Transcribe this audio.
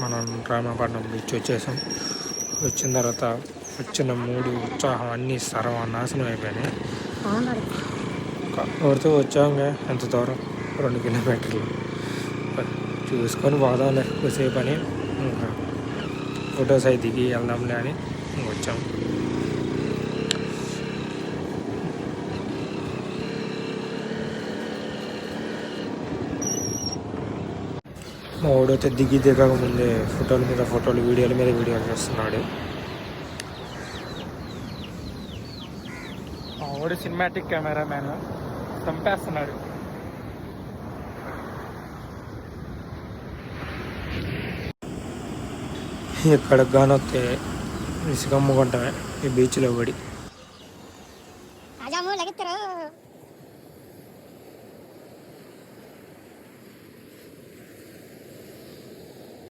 మనం రామాపట్నం బీచ్ వచ్చేసాం. వచ్చిన తర్వాత వచ్చిన మూడు ఉత్సాహం అన్నీ సర్వనాశనం అయిపోయినాయి. ఎవరితో వచ్చాంగా ఎంత దూరం 2 కిలోమీటర్లు చూసుకొని పోదాంలే కొద్దిసేపు అని ఇంకా ఫొటోస్ అవి దిగి వెళ్దాంలే అని వచ్చాం. మా వాడైతే దిగక ముందే ఫోటోల మీద ఫోటోలు, వీడియోల మీద వీడియోలు చేస్తున్నాడు. మా వాడు సినిమాటిక్ కెమెరా మ్యాన్ చంపేస్తున్నాడు. ఎక్కడికి కానొస్తే ఇసుక అమ్ముకుంటామే ఈ బీచ్లో పడి.